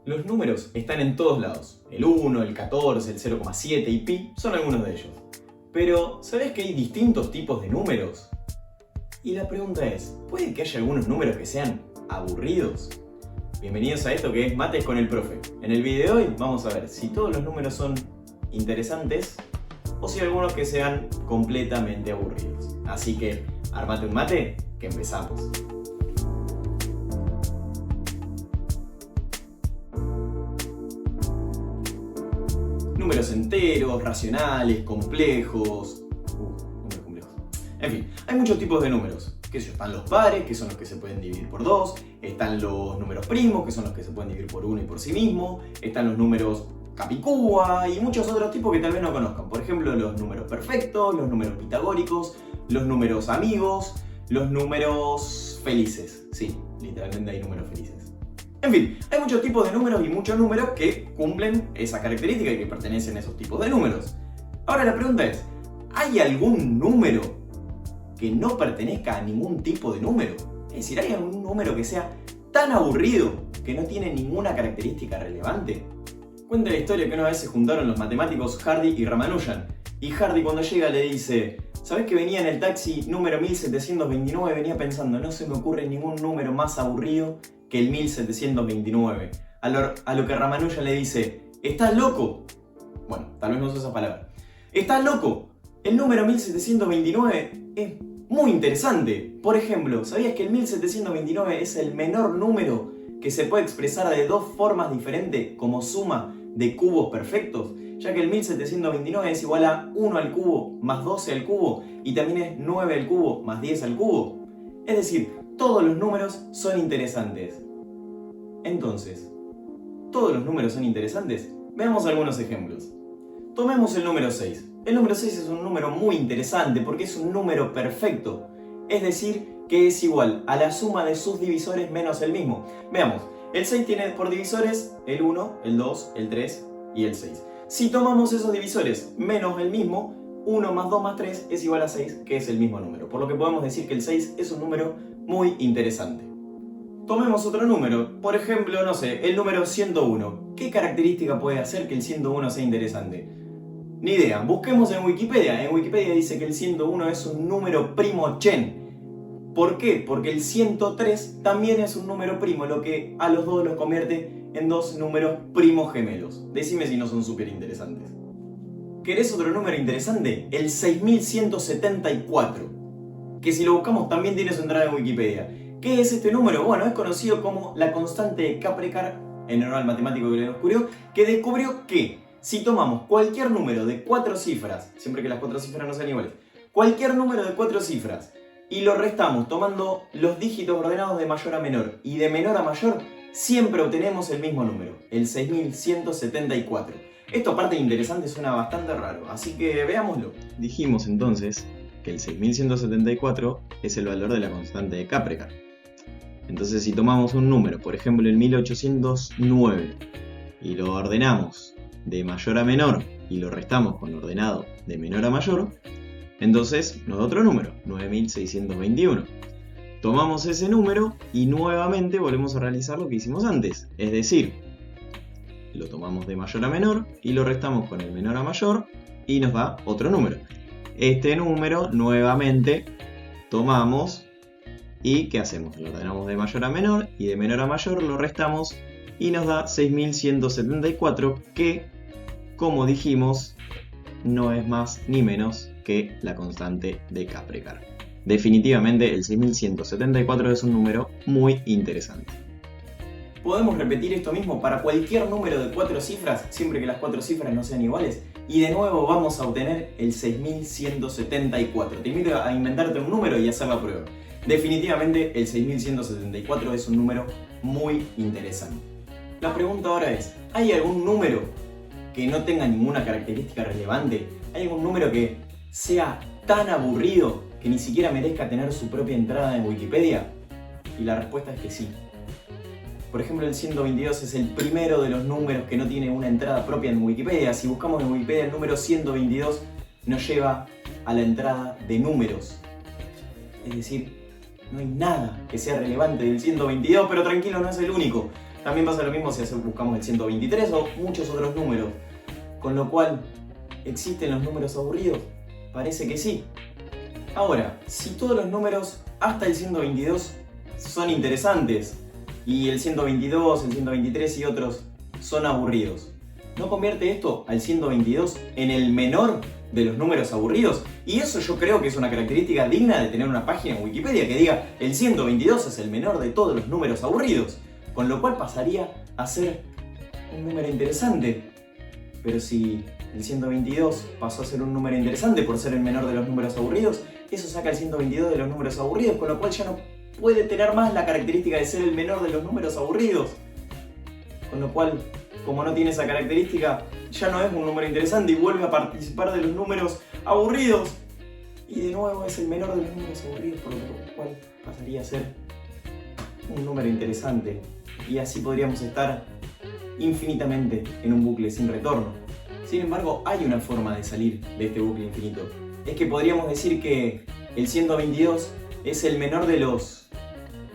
Los números están en todos lados. El 1, el 14, el 0,7 y pi son algunos de ellos. Pero, ¿sabés que hay distintos tipos de números? Y la pregunta es, ¿puede que haya algunos números que sean aburridos? Bienvenidos a esto que es Mates con el Profe. En el video de hoy vamos a ver si todos los números son interesantes o si hay algunos que sean completamente aburridos. Así que, armate un mate, que empezamos. Números enteros, racionales, complejos. Números complejos. En fin, hay muchos tipos de números. Están los pares, que son los que se pueden dividir por 2. Están los números primos, que son los que se pueden dividir por 1 y por sí mismo. Están los números capicúa y muchos otros tipos que tal vez no conozcan. Por ejemplo, los números perfectos, los números pitagóricos, los números amigos, los números felices. Sí, literalmente hay números felices. En fin, hay muchos tipos de números y muchos números que cumplen esa característica y que pertenecen a esos tipos de números. Ahora la pregunta es, ¿hay algún número que no pertenezca a ningún tipo de número? Es decir, ¿hay algún número que sea tan aburrido que no tiene ninguna característica relevante? Cuenta la historia que una vez se juntaron los matemáticos Hardy y Ramanujan. Y Hardy cuando llega le dice, ¿sabés que venía en el taxi número 1729? Venía pensando, no se me ocurre ningún número más aburrido que el 1729. A lo que Ramanujan le dice, ¿estás loco? Bueno, tal vez no usa esa palabra. ¿Estás loco? El número 1729 es muy interesante. Por ejemplo, ¿sabías que el 1729 es el menor número que se puede expresar de dos formas diferentes como suma de cubos perfectos? Ya que el 1729 es igual a 1 al cubo más 12 al cubo y también es 9 al cubo más 10 al cubo. Es decir, todos los números son interesantes. Entonces, ¿todos los números son interesantes? Veamos algunos ejemplos. Tomemos el número 6. El número 6 es un número muy interesante porque es un número perfecto. Es decir, que es igual a la suma de sus divisores menos el mismo. Veamos, el 6 tiene por divisores el 1, el 2, el 3 y el 6. Si tomamos esos divisores menos el mismo, 1 más 2 más 3 es igual a 6, que es el mismo número. Por lo que podemos decir que el 6 es un número muy interesante. Tomemos otro número, por ejemplo, no sé, el número 101. ¿Qué característica puede hacer que el 101 sea interesante? Ni idea, busquemos en Wikipedia. En Wikipedia dice que el 101 es un número primo Chen. ¿Por qué? Porque el 103 también es un número primo, lo que a los dos los convierte en dos números primos gemelos. Decime si no son súper interesantes. ¿Querés otro número interesante? El 6174, que si lo buscamos también tiene su entrada en Wikipedia. ¿Qué es este número? Bueno, es conocido como la constante de Caprecar, en honor al matemático que lo descubrió, que descubrió que si tomamos cualquier número de 4 cifras, siempre que las 4 cifras no sean iguales, cualquier número de 4 cifras, y lo restamos tomando los dígitos ordenados de mayor a menor y de menor a mayor, siempre obtenemos el mismo número, el 6174. Esto aparte de interesante suena bastante raro, así que veámoslo. Dijimos entonces que el 6174 es el valor de la constante de Caprecar. Entonces si tomamos un número, por ejemplo el 1809, y lo ordenamos de mayor a menor y lo restamos con ordenado de menor a mayor, entonces nos da otro número, 9621. Tomamos ese número y nuevamente volvemos a realizar lo que hicimos antes, es decir, lo tomamos de mayor a menor y lo restamos con el menor a mayor y nos da otro número. Este número nuevamente tomamos y ¿qué hacemos? Lo ordenamos de mayor a menor y de menor a mayor lo restamos y nos da 6174, que, como dijimos, no es más ni menos que la constante de Caprecar. Definitivamente el 6174 es un número muy interesante. Podemos repetir esto mismo para cualquier número de 4 cifras, siempre que las 4 cifras no sean iguales, y de nuevo vamos a obtener el 6174. Te invito a inventarte un número y hacer la prueba. Definitivamente el 6174 es un número muy interesante. La pregunta ahora es, ¿hay algún número que no tenga ninguna característica relevante? ¿Hay algún número que sea tan aburrido que ni siquiera merezca tener su propia entrada en Wikipedia? Y la respuesta es que sí. Por ejemplo, el 122 es el primero de los números que no tiene una entrada propia en Wikipedia. Si buscamos en Wikipedia el número 122, nos lleva a la entrada de números. Es decir, no hay nada que sea relevante del 122, pero tranquilo, no es el único. También pasa lo mismo si buscamos el 123 o muchos otros números. Con lo cual, ¿existen los números aburridos? Parece que sí. Ahora, si todos los números hasta el 122 son interesantes y el 122, el 123 y otros son aburridos, ¿no convierte esto al 122 en el menor de los números aburridos? Y eso yo creo que es una característica digna de tener una página en Wikipedia que diga el 122 es el menor de todos los números aburridos, con lo cual pasaría a ser un número interesante. Pero si el 122 pasó a ser un número interesante por ser el menor de los números aburridos, eso saca el 122 de los números aburridos, con lo cual ya no puede tener más la característica de ser el menor de los números aburridos. Con lo cual, como no tiene esa característica, ya no es un número interesante y vuelve a participar de los números aburridos. Y de nuevo es el menor de los números aburridos, por lo cual pasaría a ser un número interesante. Y así podríamos estar infinitamente en un bucle sin retorno. Sin embargo, hay una forma de salir de este bucle infinito. Es que podríamos decir que el 122 es el menor de los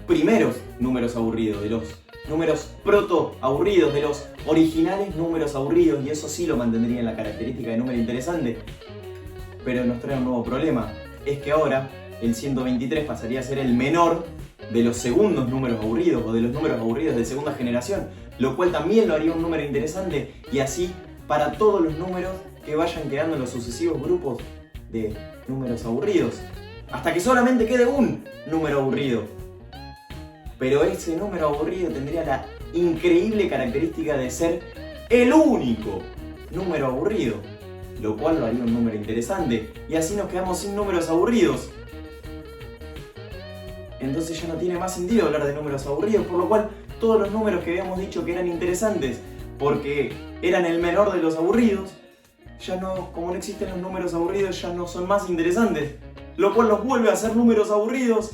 primeros números aburridos, de los números proto-aburridos, de los originales números aburridos, y eso sí lo mantendría en la característica de número interesante. Pero nos trae un nuevo problema, es que ahora el 123 pasaría a ser el menor de los segundos números aburridos o de los números aburridos de segunda generación, lo cual también lo haría un número interesante, y así para todos los números que vayan quedando en los sucesivos grupos de números aburridos, hasta que solamente quede un número aburrido. Pero ese número aburrido tendría la increíble característica de ser el único número aburrido, lo cual lo haría un número interesante, y así nos quedamos sin números aburridos. Entonces ya no tiene más sentido hablar de números aburridos, por lo cual todos los números que habíamos dicho que eran interesantes porque eran el menor de los aburridos, ya no, como no existen los números aburridos, ya no son más interesantes, lo cual los vuelve a ser números aburridos.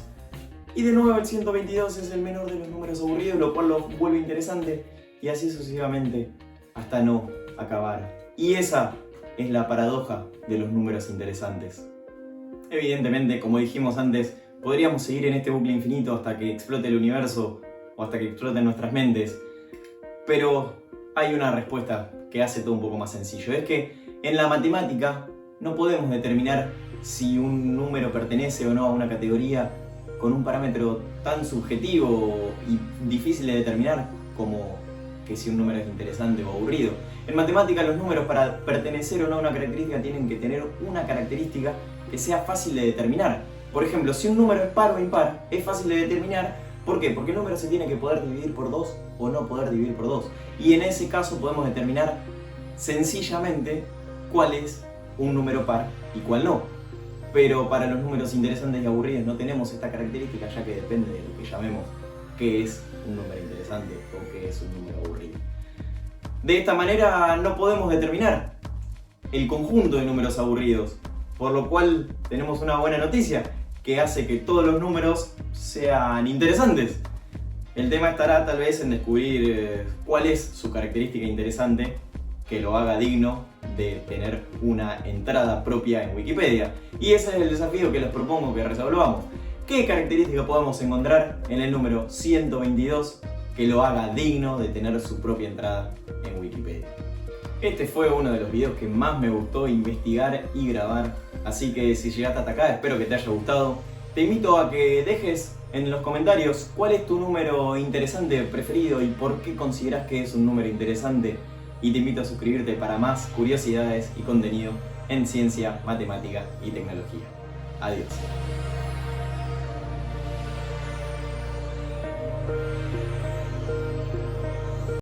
Y de nuevo el 122 es el menor de los números aburridos, lo cual los vuelve interesante, y así sucesivamente hasta no acabar. Y esa es la paradoja de los números interesantes. Evidentemente, como dijimos antes, podríamos seguir en este bucle infinito hasta que explote el universo o hasta que exploten nuestras mentes, pero hay una respuesta que hace todo un poco más sencillo. Es que en la matemática no podemos determinar si un número pertenece o no a una categoría con un parámetro tan subjetivo y difícil de determinar como que si un número es interesante o aburrido. En matemática los números, para pertenecer o no a una característica, tienen que tener una característica que sea fácil de determinar. Por ejemplo, si un número es par o impar, es fácil de determinar. ¿Por qué? Porque el número se tiene que poder dividir por 2 o no poder dividir por 2. Y en ese caso podemos determinar sencillamente cuál es un número par y cuál no. Pero para los números interesantes y aburridos no tenemos esta característica, ya que depende de lo que llamemos qué es un número interesante o qué es un número aburrido. De esta manera no podemos determinar el conjunto de números aburridos, por lo cual tenemos una buena noticia que hace que todos los números sean interesantes. El tema estará tal vez en descubrir cuál es su característica interesante que lo haga digno de tener una entrada propia en Wikipedia. Y ese es el desafío que les propongo que resolvamos. ¿Qué característica podemos encontrar en el número 122 que lo haga digno de tener su propia entrada en Wikipedia? Este fue uno de los videos que más me gustó investigar y grabar, así que si llegaste hasta acá espero que te haya gustado. Te invito a que dejes en los comentarios cuál es tu número interesante preferido y por qué consideras que es un número interesante. Y te invito a suscribirte para más curiosidades y contenido en ciencia, matemática y tecnología. Adiós.